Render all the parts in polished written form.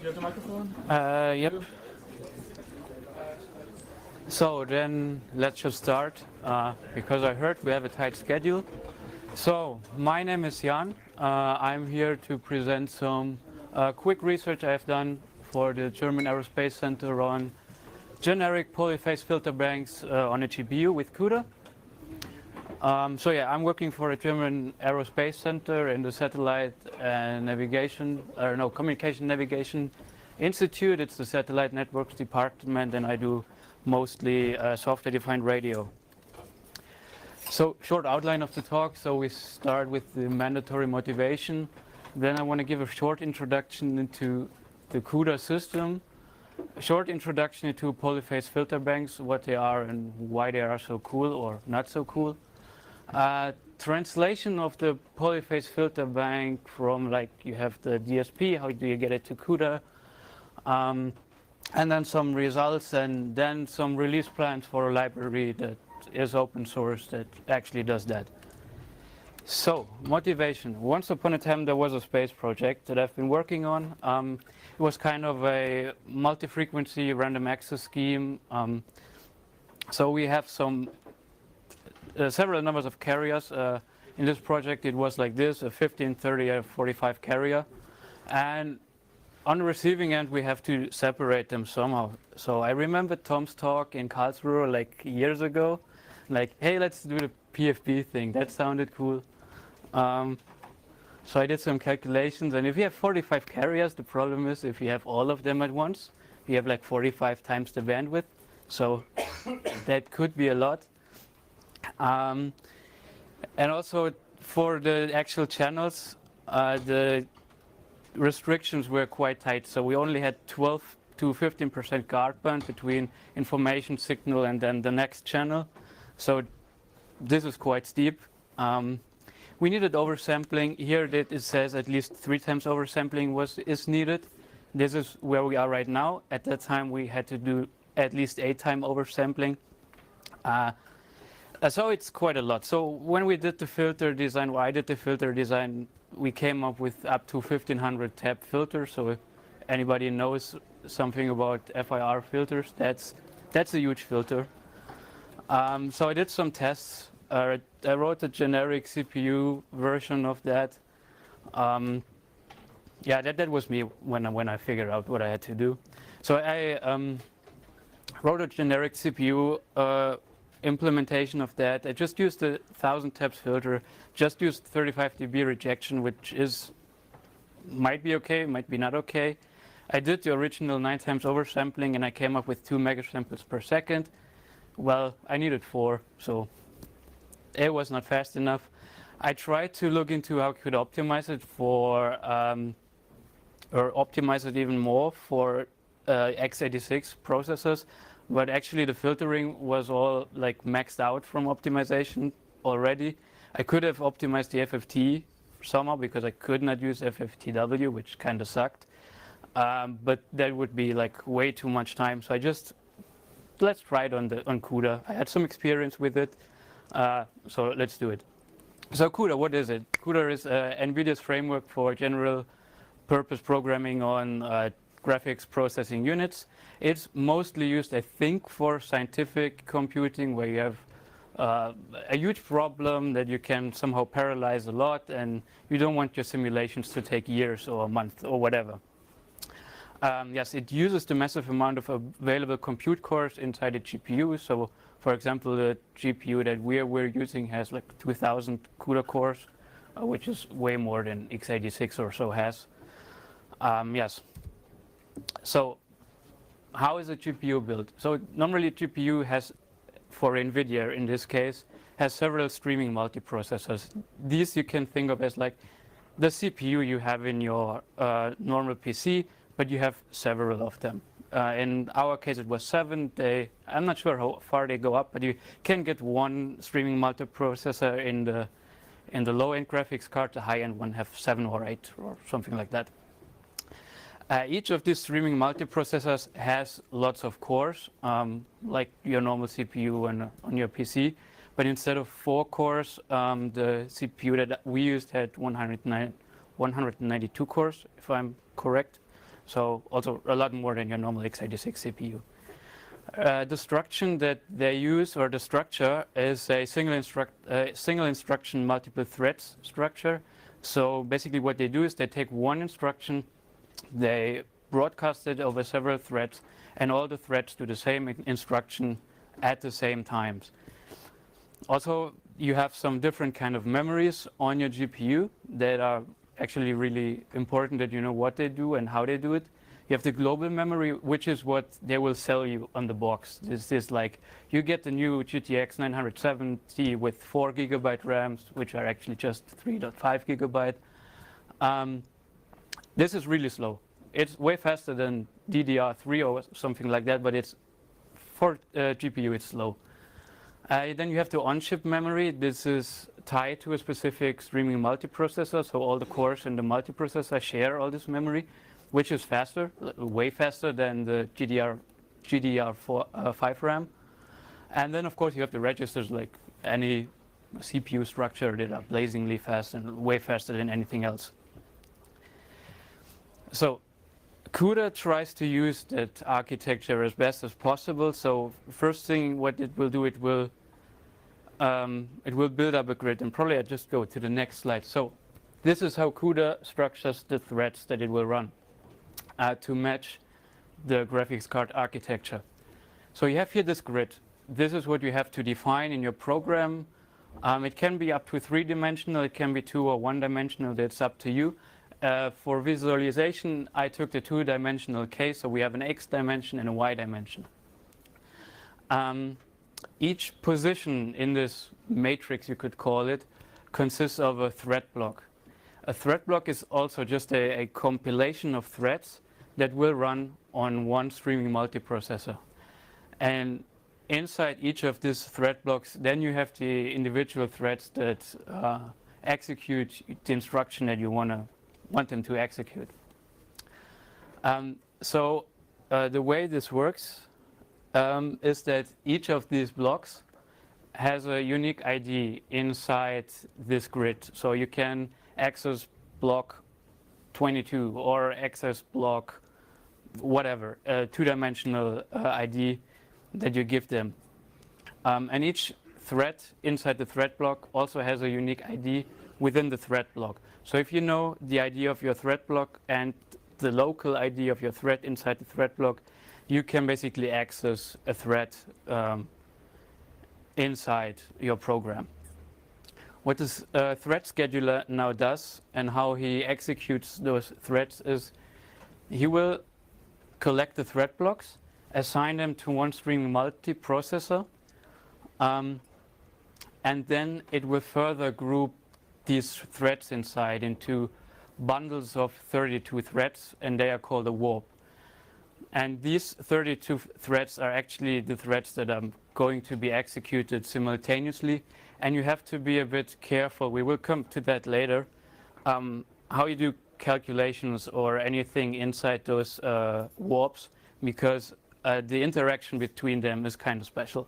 You have the microphone? Yep. So then let's just start because I heard we have a tight schedule. So my name is Jan. I'm here to present some quick research I've done for the German Aerospace Center on generic polyphase filter banks on a GPU with CUDA. So yeah, I'm working for a German Aerospace Center in the Satellite Communication Navigation Institute. It's the Satellite Networks Department, and I do mostly software-defined radio. So short outline of the talk. So we start with the mandatory motivation. Then I want to give a short introduction into the CUDA system, a short introduction into polyphase filter banks, what they are and why they are so cool or not so cool. Translation of the polyphase filter bank from, like, you have the DSP, how do you get it to CUDA, and then some results, and then some release plans for a library that is open source that actually does that. So, motivation. Once upon a time there was a space project that I've been working on. It was kind of a multi-frequency random access scheme. So we have several numbers of carriers. In this project it was like this, a 15, 30, a 45 carrier. And on the receiving end we have to separate them somehow. So I remember Tom's talk in Karlsruhe like years ago. Like, hey, let's do the PFB thing. That sounded cool. So I did some calculations, and if you have 45 carriers, the problem is if you have all of them at once, you have like 45 times the bandwidth. So that could be a lot. And also for the actual channels, the restrictions were quite tight. So we only had 12 to 15% guard band between information signal and then the next channel. So this is quite steep. We needed oversampling. Here it says at least 3 times oversampling is needed. This is where we are right now. At that time we had to do at least 8 times oversampling. So it's quite a lot. So when we did the filter design, or I did the filter design, we came up with up to 1500 tab filters. So if anybody knows something about FIR filters, that's a huge filter. So I did some tests. I wrote a generic CPU version of that. Yeah, that was me when I figured out what I had to do. So I wrote a generic CPU implementation of that. I just used a 1000 taps filter, just used 35 dB rejection, which might be okay, might be not okay. I did the original 9 times oversampling, and I came up with 2 megasamples per second. Well, I needed 4, so it was not fast enough. I tried to look into how I could optimize it for, or optimize it even more for x86 processors, but actually the filtering was all like maxed out from optimization already. I could have optimized the FFT somehow because I could not use FFTW, which kind of sucked. But that would be like way too much time. So let's try it on CUDA. I had some experience with it, so let's do it. So CUDA, what is it? CUDA is NVIDIA's framework for general purpose programming on graphics processing units. It's mostly used, I think, for scientific computing, where you have a huge problem that you can somehow parallelize a lot, and you don't want your simulations to take years or a month or whatever. Yes, it uses the massive amount of available compute cores inside the GPU. So, for example, the GPU that we're using has like 2000 CUDA cores, which is way more than x86 or so has. Yes. So, how is a GPU built? So, normally a GPU has, for NVIDIA in this case, has several streaming multiprocessors. These you can think of as like the CPU you have in your normal PC, but you have several of them. In our case, it was 7. I'm not sure how far they go up, but you can get one streaming multiprocessor in the low-end graphics card. The high-end one have 7 or 8 or something like that. Each of these streaming multiprocessors has lots of cores, like your normal CPU on your PC. But instead of 4 cores, the CPU that we used had 192 cores, if I'm correct. So also a lot more than your normal x86 CPU. The instruction that they use, or the structure, is a single instruction multiple threads structure. So basically what they do is they take one instruction, they broadcast it over several threads, and all the threads do the same instruction at the same times. Also, you have some different kind of memories on your GPU that are actually really important, that you know what they do and how they do it. You have the global memory, which is what they will sell you on the box. This is like, you get the new GTX 970 with 4 GB RAMs, which are actually just 3.5 GB. This is really slow. It's way faster than DDR3 or something like that, but it's for GPU, it's slow. Then you have the on-chip memory. This is tied to a specific streaming multiprocessor, so all the cores in the multiprocessor share all this memory, which is faster, way faster than the GDDR5 RAM. And then, of course, you have the registers, like any CPU structure, that are blazingly fast and way faster than anything else. So CUDA tries to use that architecture as best as possible. So first thing what it will do, it will build up a grid. And probably I'll just go to the next slide. So this is how CUDA structures the threads that it will run to match the graphics card architecture. So you have here this grid. This is what you have to define in your program. It can be up to 3-dimensional, it can be 2 or 1-dimensional, that's up to you. For visualization, I took the 2-dimensional case, so we have an X dimension and a Y dimension. Each position in this matrix, you could call it, consists of a thread block. A thread block is also just a compilation of threads that will run on one streaming multiprocessor. And inside each of these thread blocks, then you have the individual threads that execute the instruction that you want them to execute. So the way this works is that each of these blocks has a unique ID inside this grid. So you can access block 22 or access block whatever, 2-dimensional ID that you give them. And each thread inside the thread block also has a unique ID within the thread block. So if you know the ID of your thread block and the local ID of your thread inside the thread block, you can basically access a thread inside your program. What this thread scheduler now does and how he executes those threads is he will collect the thread blocks, assign them to one streaming multiprocessor, and then it will further group these threads inside into bundles of 32 threads, and they are called a warp. And these 32 threads are actually the threads that are going to be executed simultaneously, and you have to be a bit careful. We will come to that later, how you do calculations or anything inside those warps, because the interaction between them is kind of special.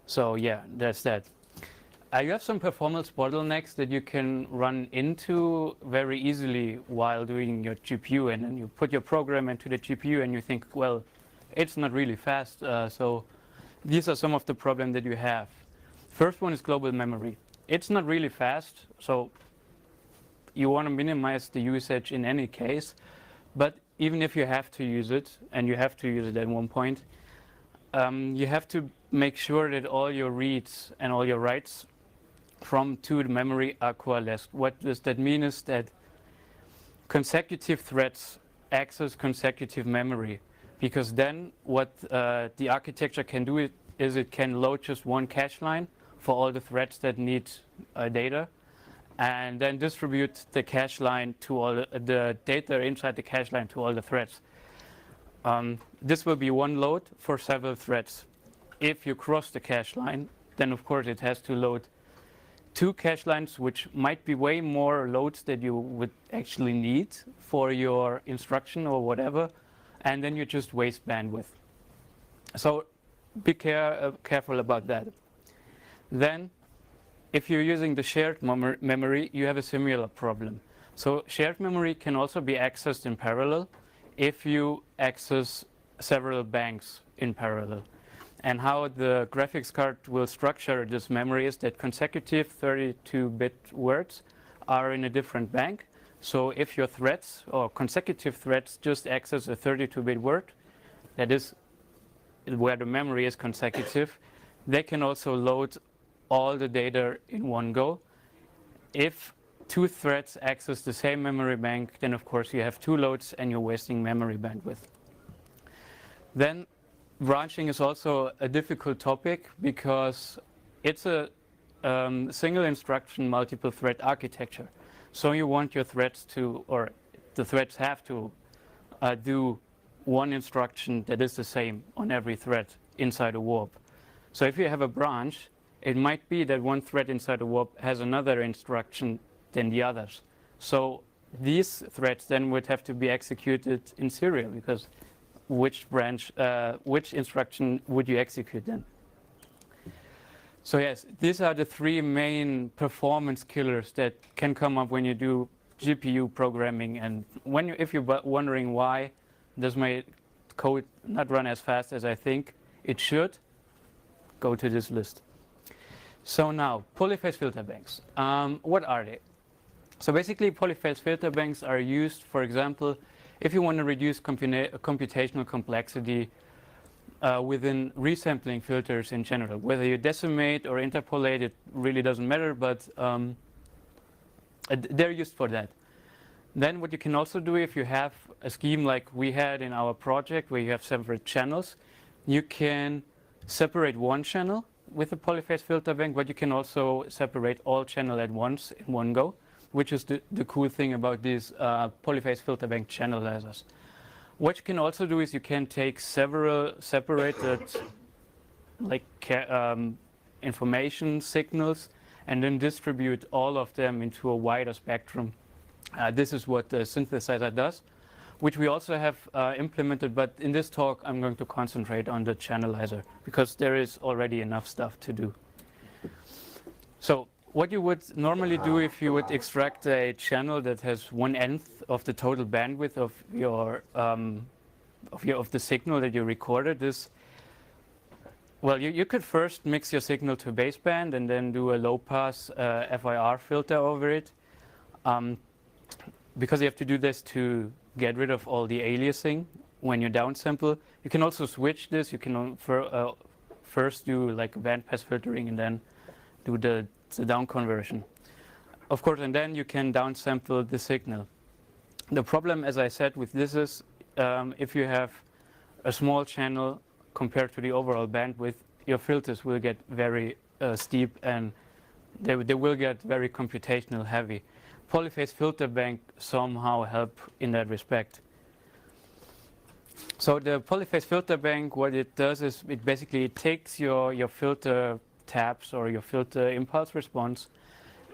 So yeah, that's that. You have some performance bottlenecks that you can run into very easily while doing your GPU, and then you put your program into the GPU and you think, well, it's not really fast. So these are some of the problems that you have. First one is global memory. It's not really fast, so you want to minimize the usage in any case. But even if you have to use it, and you have to use it at one point, you have to make sure that all your reads and all your writes from to the memory are coalesced. What does that mean is that consecutive threads access consecutive memory, because then what the architecture can do is it can load just one cache line for all the threads that need data, and then distribute the cache line to all the data inside the cache line to all the threads. This will be one load for several threads. If you cross the cache line, then of course it has to load 2 cache lines, which might be way more loads that you would actually need for your instruction or whatever, and then you just waste bandwidth. So be careful about that. Then, if you're using the shared memory, you have a similar problem. So shared memory can also be accessed in parallel if you access several banks in parallel. And how the graphics card will structure this memory is that consecutive 32-bit words are in a different bank. So if your threads or consecutive threads just access a 32-bit word, that is where the memory is consecutive, they can also load all the data in one go. If two threads access the same memory bank, then of course you have two loads and you're wasting memory bandwidth. Then branching is also a difficult topic because it's a single instruction multiple thread architecture. So you want your threads to, or the threads have to do one instruction that is the same on every thread inside a warp. So if you have a branch, it might be that one thread inside a warp has another instruction than the others. So these threads then would have to be executed in serial, because which instruction would you execute then? So yes, these are the three main performance killers that can come up when you do GPU programming. And if you're wondering why does my code not run as fast as I think it should, go to this list. So now, polyphase filter banks. What are they? So basically, polyphase filter banks are used, for example, if you want to reduce computational complexity within resampling filters in general. Whether you decimate or interpolate, it really doesn't matter, but they're used for that. Then what you can also do, if you have a scheme like we had in our project where you have separate channels, you can separate one channel with a polyphase filter bank, but you can also separate all channel at once in one go, which is the cool thing about these polyphase filter bank channelizers. What you can also do is you can take several separated information signals and then distribute all of them into a wider spectrum. This is what the synthesizer does, which we also have implemented, but in this talk I'm going to concentrate on the channelizer because there is already enough stuff to do. So what you would normally do if you would extract a channel that has 1/n of the total bandwidth of your of the signal that you recorded is, well, you could first mix your signal to baseband and then do a low pass FIR filter over it, because you have to do this to get rid of all the aliasing when you downsample. You can also switch this. You can first do like bandpass filtering and then do the down conversion. Of course, and then you can downsample the signal. The problem, as I said, with this is if you have a small channel compared to the overall bandwidth, your filters will get very steep and they will get very computational heavy. Polyphase filter bank somehow help in that respect. So the polyphase filter bank, what it does is it basically takes your filter tabs or your filter impulse response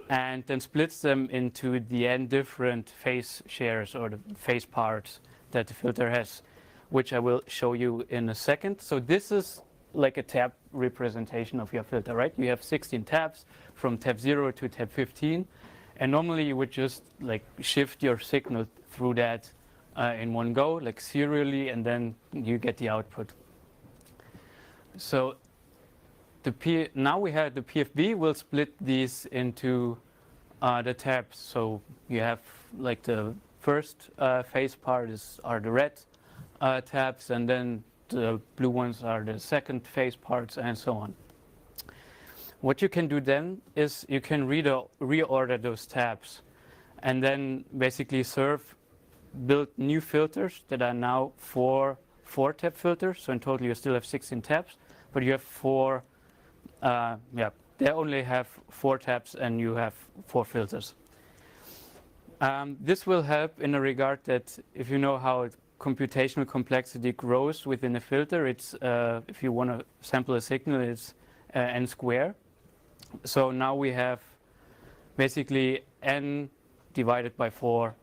and then splits them into the n different phase shares or the phase parts that the filter has, which I will show you in a second. So this is like a tab representation of your filter, right? You have 16 tabs from tab 0 to tab 15. And normally you would just like shift your signal through that in one go, like serially, and then you get the output. So now we have the PFB will split these into the tabs. So you have like the first phase part are the red tabs, and then the blue ones are the second phase parts, and so on. What you can do then is you can reorder those tabs and then basically build new filters that are now four tab filters. So in total you still have 16 tabs, but you have they only have 4 tabs and you have 4 filters. This will help in a regard that if you know how computational complexity grows within a filter, it's if you want to sample a signal, it's n square. So now we have basically n divided by 4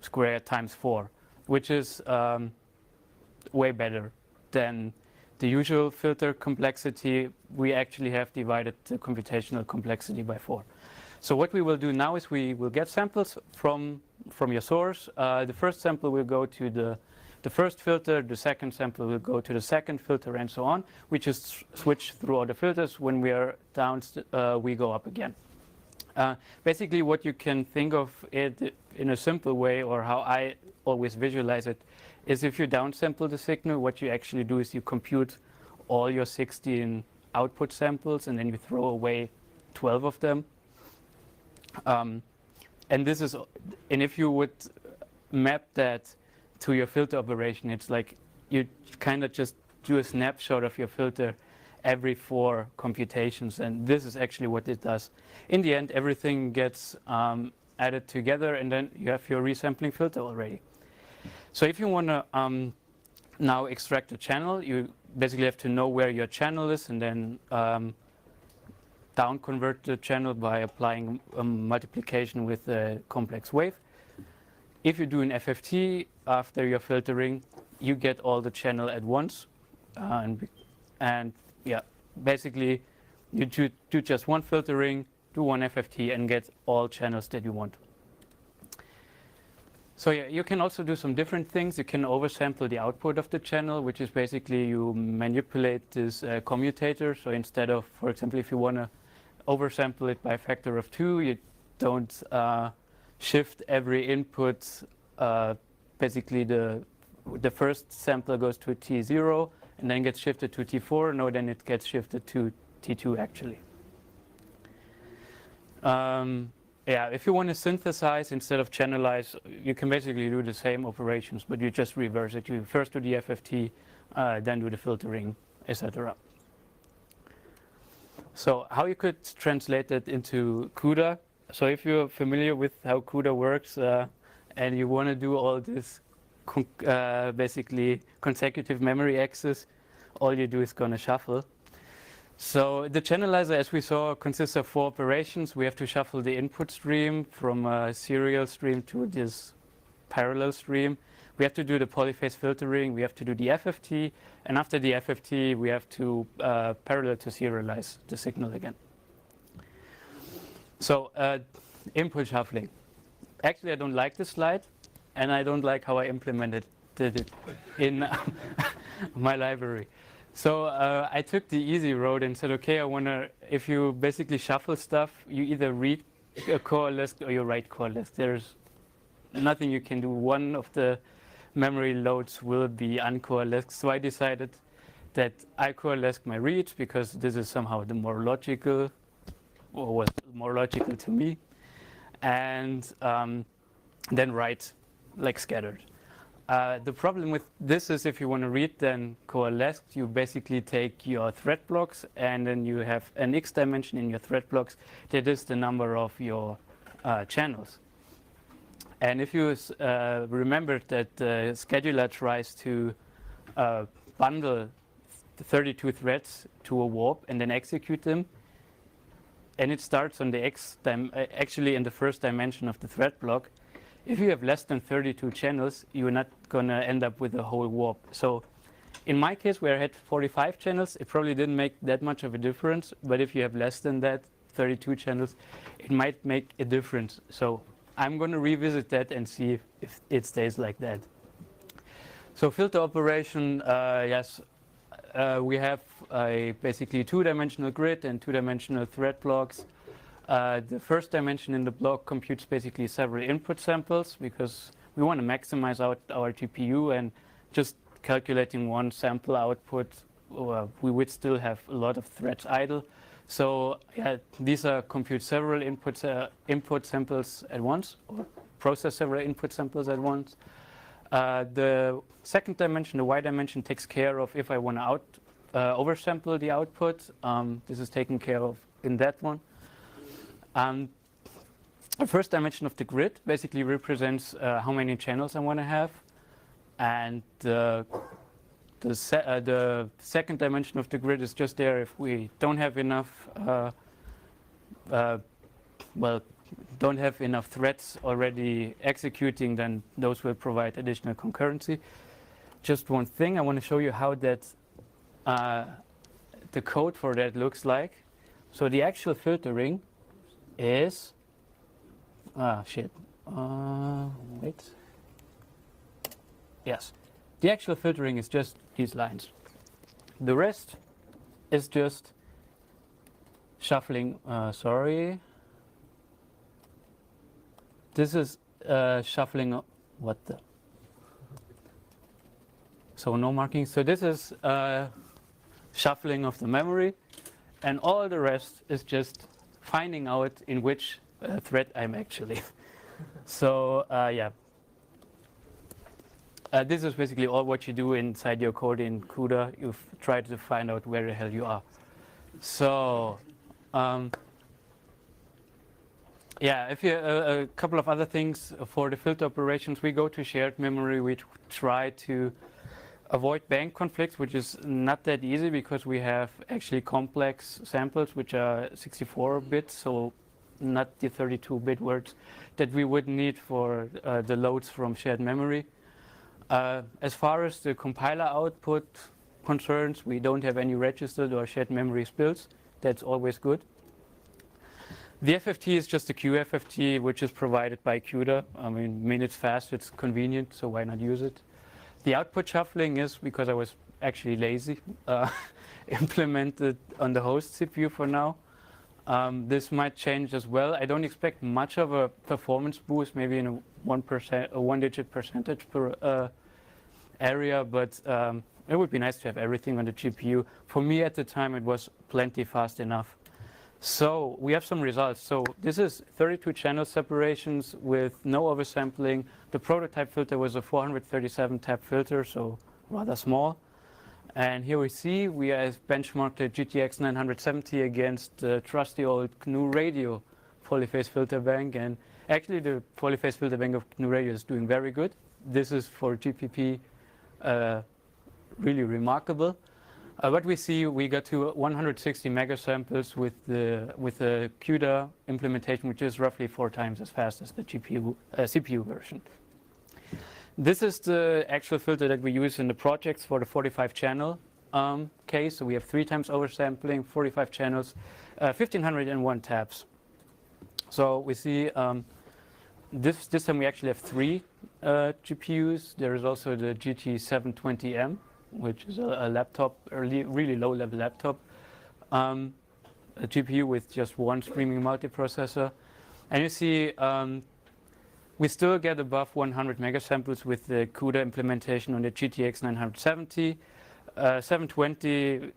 squared times 4, which is way better than the usual filter complexity. We actually have divided the computational complexity by 4. So what we will do now is we will get samples from from your source. The first sample will go to the first filter, the second sample will go to the second filter, and so on. We just switch through all the filters. When we are down, we go up again. Basically, what you can think of it in a simple way, or how I always visualize it, is if you downsample the signal, what you actually do is you compute all your 16 output samples, and then you throw away 12 of them. And if you would map that to your filter operation, it's like you kind of just do a snapshot of your filter every 4 computations, and this is actually what it does. In the end, everything gets added together, and then you have your resampling filter already. So if you want to now extract a channel, you basically have to know where your channel is, and then down convert the channel by applying multiplication with a complex wave. If you do an FFT after your filtering, you get all the channel at once, and yeah, basically you do just one filtering, do one FFT, and get all channels that you want. So yeah, you can also do some different things. You can oversample the output of the channel, which is basically you manipulate this commutator. So instead of, for example, if you want to oversample it by a factor of 2, you don't shift every input. Basically, the first sample goes to T0 and then gets shifted to T4. No, then it gets shifted to T2 actually. Yeah, if you want to synthesize instead of channelize, you can basically do the same operations, but you just reverse it. You first do the FFT, then do the filtering, etc. So how you could translate that into CUDA. So if you're familiar with how CUDA works and you want to do all this basically consecutive memory access, all you do is gonna shuffle. So the channelizer, as we saw, consists of 4 operations. We have to shuffle the input stream from a serial stream to this parallel stream. We have to do the polyphase filtering. We have to do the FFT. And after the FFT, we have to parallel to serialize the signal again. So input shuffling. Actually, I don't like this slide, and I don't like how I implemented it in my library. So I took the easy road and said, okay, if you basically shuffle stuff, you either read a coalesced or you write coalesced. There's nothing you can do. One of the memory loads will be uncoalesced. So I decided that I coalesced my reads because this is somehow the more logical, or was more logical to me, and then write like scattered. The problem with this is if you want to read then coalesced, you basically take your thread blocks and then you have an X dimension in your thread blocks. That is the number of your channels. And if you remember that the scheduler tries to bundle the 32 threads to a warp and then execute them, and it starts on the actually in the first dimension of the thread block. If you have less than 32 channels, you're not going to end up with a whole warp. So in my case, where I had 45 channels, it probably didn't make that much of a difference. But if you have less than that, 32 channels, it might make a difference. So I'm going to revisit that and see if it stays like that. So filter operation, yes, we have a basically 2-dimensional grid and 2-dimensional thread blocks. The first dimension in the block computes basically several input samples because we want to maximize out our GPU, and just calculating one sample output, we would still have a lot of threads idle. So yeah, these are compute several input samples at once, or process several input samples at once. The second dimension, the Y dimension, takes care of if I want to oversample the output. This is taken care of in that one. The first dimension of the grid basically represents how many channels I want to have, and the second dimension of the grid is just there if we don't have enough don't have enough threads already executing, then those will provide additional concurrency. Just one thing, I want to show you how that the code for that looks like. So the actual filtering is Wait. Yes. The actual filtering is just these lines. The rest is just shuffling. Sorry. This is shuffling. What the? So no marking. So this is shuffling of the memory, and all the rest is just finding out in which thread I'm actually. So yeah. This is basically all what you do inside your code in CUDA. You try to find out where the hell you are. So yeah, if you a couple of other things for the filter operations, we go to shared memory. We try to avoid bank conflicts, which is not that easy because we have actually complex samples which are 64 bits, so not the 32-bit words that we would need for the loads from shared memory. As far as the compiler output concerns, we don't have any registered or shared memory spills. That's always good. The FFT is just a QFFT, which is provided by CUDA. I mean, it's fast, it's convenient, so why not use it? The output shuffling is, because I was actually lazy, implemented on the host CPU for now. This might change as well. I don't expect much of a performance boost, maybe in a 1-digit percentage per area, but it would be nice to have everything on the GPU. For me at the time, it was plenty fast enough. So we have some results. So this is 32 channel separations with no oversampling. The prototype filter was a 437 tap filter, so rather small. And here we see we have benchmarked the GTX 970 against the trusty old GNU Radio Polyphase filter bank. And actually the Polyphase filter bank of GNU Radio is doing very good. This is for GPP really remarkable. What we see, we got to 160 megasamples with the CUDA implementation, which is roughly 4 times as fast as the CPU version. This is the actual filter that we use in the projects for the 45 channel case. So we have 3 times oversampling, 45 channels, 1501 taps. So we see this time we actually have 3 GPUs. There is also the GT720M, which is a laptop, a really low-level laptop, a GPU with just 1 streaming multiprocessor. And you see we still get above 100 megasamples with the CUDA implementation on the GTX 970. 720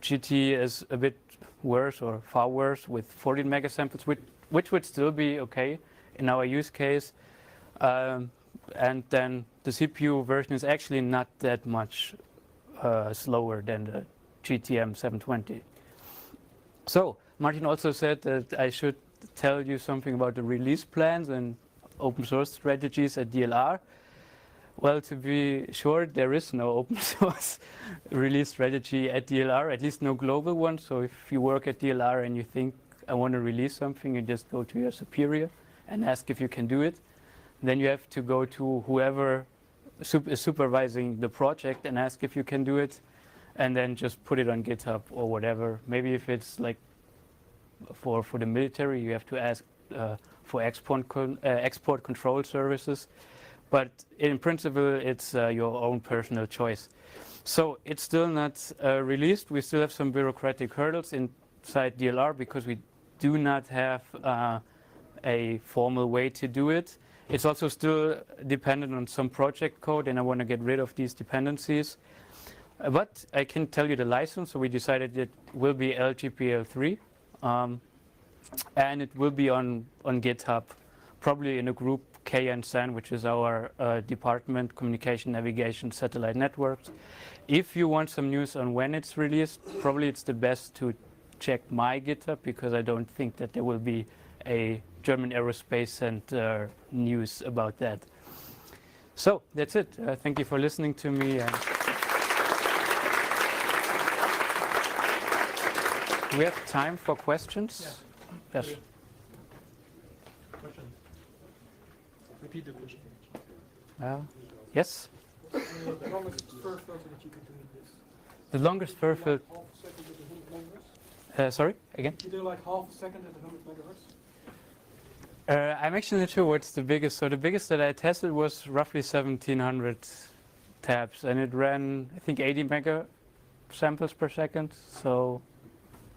GT is a bit worse, or far worse, with 14 megasamples, which would still be okay in our use case. And then the CPU version is actually not that much slower than the GTM 720. So Martin also said that I should tell you something about the release plans and open source strategies at DLR. Well, to be sure, there is no open source release strategy at DLR, at least no global one. So if you work at DLR and you think I want to release something, you just go to your superior and ask if you can do it. Then you have to go to whoever is supervising the project and ask if you can do it, and then just put it on GitHub or whatever. Maybe if it's like for the military, you have to ask for export control services. But in principle, it's your own personal choice. So it's still not released. We still have some bureaucratic hurdles inside DLR because we do not have a formal way to do it. It's also still dependent on some project code, and I want to get rid of these dependencies. But I can tell you the license. So we decided it will be LGPL3, and it will be on GitHub, probably in a group KNSAN, which is our department, Communication, Navigation, Satellite Networks. If you want some news on when it's released, probably it's the best to check my GitHub, because I don't think that there will be a German Aerospace Center news about that. So that's it. Thank you for listening to me. Do we have time for questions? Yeah. Yes. Question. Repeat the question. Yes? The longest fur filter that you can do in this. The longest fur filter. Half a second at 100 megahertz? Sorry, again? You do like half a second at 100 megahertz? I'm actually not sure what's the biggest. So the biggest that I tested was roughly 1700 taps, and it ran, I think, 80 mega samples per second. So,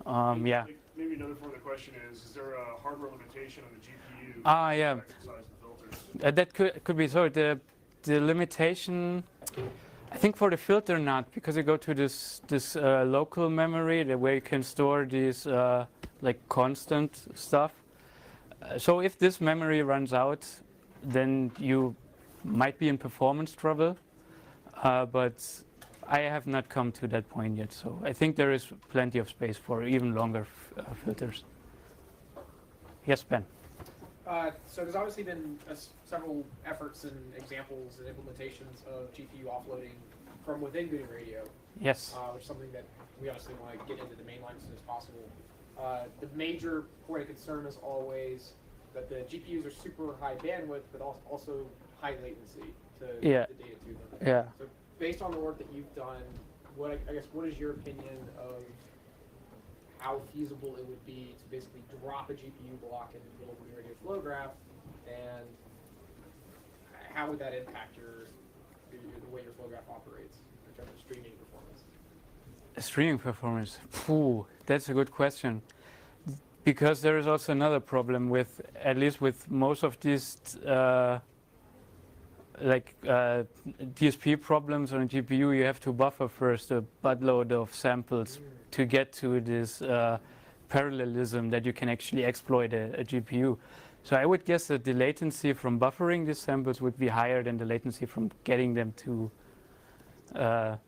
yeah. Maybe another part of the question is there a hardware limitation on the GPU? Yeah. To exercise the filters? That could be so. The limitation, I think for the filter not, because you go to this local memory where you can store these like constant stuff. So if this memory runs out, then you might be in performance trouble. But I have not come to that point yet. So I think there is plenty of space for even longer filters. Yes, Ben. So there's obviously been several efforts and examples and implementations of GPU offloading from within Google Radio. Yes. Which is something that we obviously want to get into the mainline as soon as possible. The major point of concern is always that the GPUs are super high bandwidth, but also high latency to get the data to them. Yeah. So based on the work that you've done, what is your opinion of how feasible it would be to basically drop a GPU block into the middle of the radio flow graph, and how would that impact the way your flow graph operates in terms of streaming performance? Streaming performance. Phew, that's a good question. Because there is also another problem with, at least with most of these DSP problems on a GPU, you have to buffer first a buttload of samples to get to this parallelism that you can actually exploit a GPU. So I would guess that the latency from buffering these samples would be higher than the latency from getting them to Wow.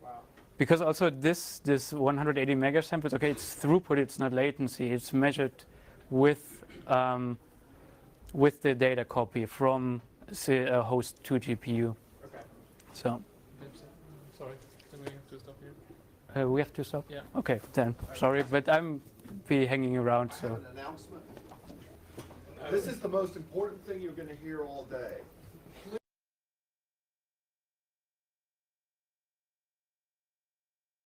because also this 180 mega samples, okay, it's throughput, it's not latency. It's measured with the data copy from, say, a host to GPU. Okay. So. Sorry, can we have to stop here? We have to stop? Yeah. Okay, then. Sorry, but I'm be hanging around, I so. have an announcement. This is the most important thing you're going to hear all day.